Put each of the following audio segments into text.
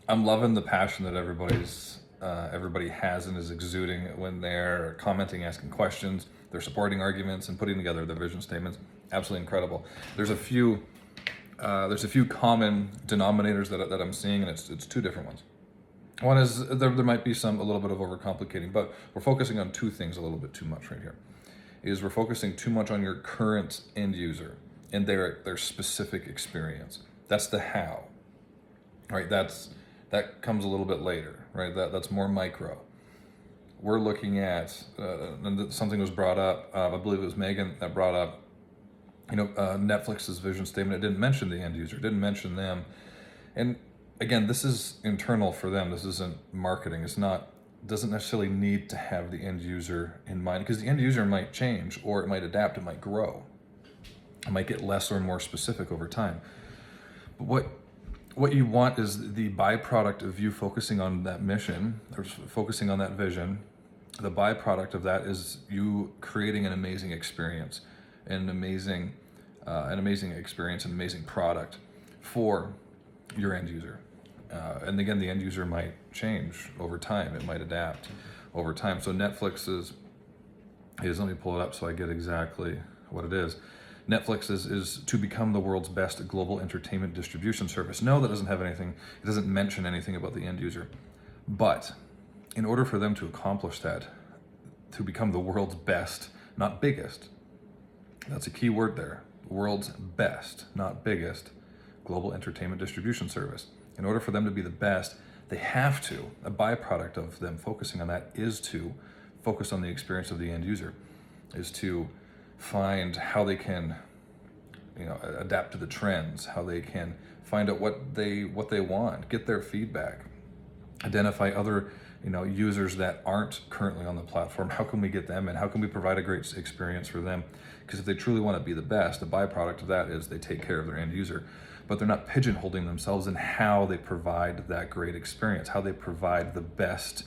I'm loving the passion that everybody has and is exuding when they're commenting, asking questions, they're supporting arguments, and putting together their vision statements. Absolutely incredible. There's a few common denominators that I'm seeing, and it's two different ones. One is there might be a little bit of overcomplicating, but we're focusing on two things a little bit too much right here. Is we're focusing too much on your current end user and their specific experience. That's the how, right? That comes a little bit later, right? That's more micro. We're looking at and something was brought up. I believe it was Megan that brought up, Netflix's vision statement. It didn't mention the end user, it didn't mention them, and again, this is internal for them. This isn't marketing. Doesn't necessarily need to have the end user in mind, because the end user might change, or it might adapt, it might grow, it might get less or more specific over time. But what you want is the byproduct of you focusing on that mission or focusing on that vision. The byproduct of that is you creating an amazing experience, an amazing experience, an amazing product for your end user. And again, the end user might change over time. It might adapt over time. So Netflix is let me pull it up so I get exactly what it is. Netflix is to become the world's best global entertainment distribution service. No, that doesn't have anything. It doesn't mention anything about the end user. But in order for them to accomplish that, to become the world's best, not biggest, that's a key word there. World's best, not biggest, global entertainment distribution service. In order for them to be the best, they have to, a byproduct of them focusing on that is to focus on the experience of the end user, is to find how they can, adapt to the trends, how they can find out what they want, get their feedback, identify other, users that aren't currently on the platform. How can we get them in? How can we provide a great experience for them? Because if they truly want to be the best, the byproduct of that is they take care of their end user, but they're not pigeonholing themselves in how they provide that great experience, how they provide the best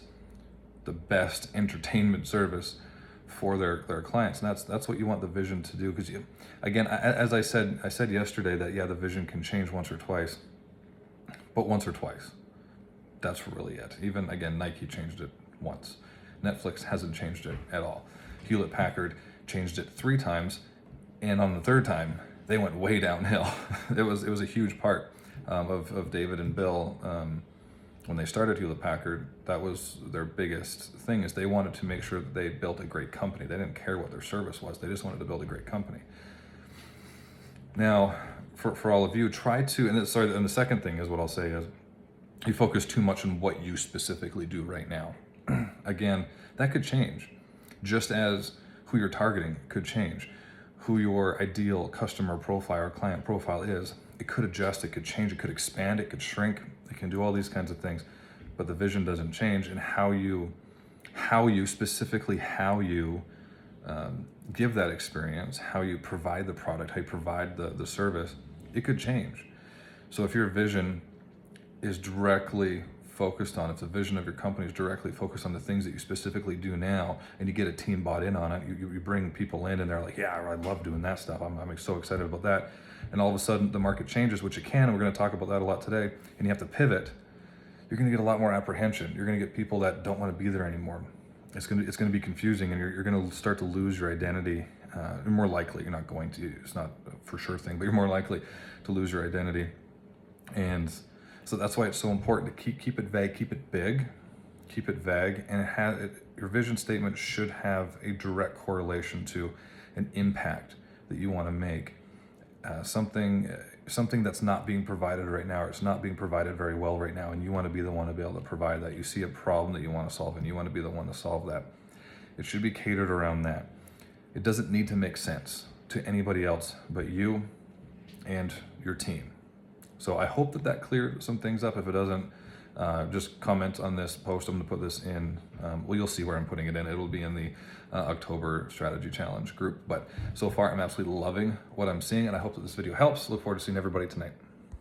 entertainment service for their clients. And that's what you want the vision to do. Because again, as I said yesterday, that the vision can change once or twice, but once or twice, that's really it. Even again, Nike changed it once. Netflix hasn't changed it at all. Hewlett Packard changed it 3 times, and on the 3rd time, they went way downhill. It was a huge part of David and Bill. When they started Hewlett Packard, that was their biggest thing, is they wanted to make sure that they built a great company. They didn't care what their service was. They just wanted to build a great company. Now, for all of you, try to, and the second thing is what I'll say is, you focus too much on what you specifically do right now. Again, that could change, just as who you're targeting could change. Who your ideal customer profile or client profile is, it could adjust, it could change, it could expand, it could shrink, it can do all these kinds of things, but the vision doesn't change. And how you give that experience, how you provide the product, how you provide the service, it could change. So if your vision is directly focused on, if the vision of your company is directly focused on the things that you specifically do now, and you get a team bought in on it, you bring people in and they're like, yeah, I love doing that stuff. I'm so excited about that. And all of a sudden the market changes, which it can, and we're going to talk about that a lot today, and you have to pivot. You're going to get a lot more apprehension. You're going to get people that don't want to be there anymore. It's going to be confusing, and you're going to start to lose your identity. You're more likely, you're not going to, it's not a for sure thing, but you're more likely to lose your identity. And so that's why it's so important to keep it vague, keep it big, keep it vague, and your vision statement should have a direct correlation to an impact that you want to make. Something that's not being provided right now, or it's not being provided very well right now, and you want to be the one to be able to provide that. You see a problem that you want to solve, and you want to be the one to solve that. It should be catered around that. It doesn't need to make sense to anybody else but you and your team. So I hope that cleared some things up. If it doesn't, just comment on this post. I'm going to put this in. You'll see where I'm putting it in. It'll be in the October Strategy Challenge group. But so far, I'm absolutely loving what I'm seeing, and I hope that this video helps. Look forward to seeing everybody tonight.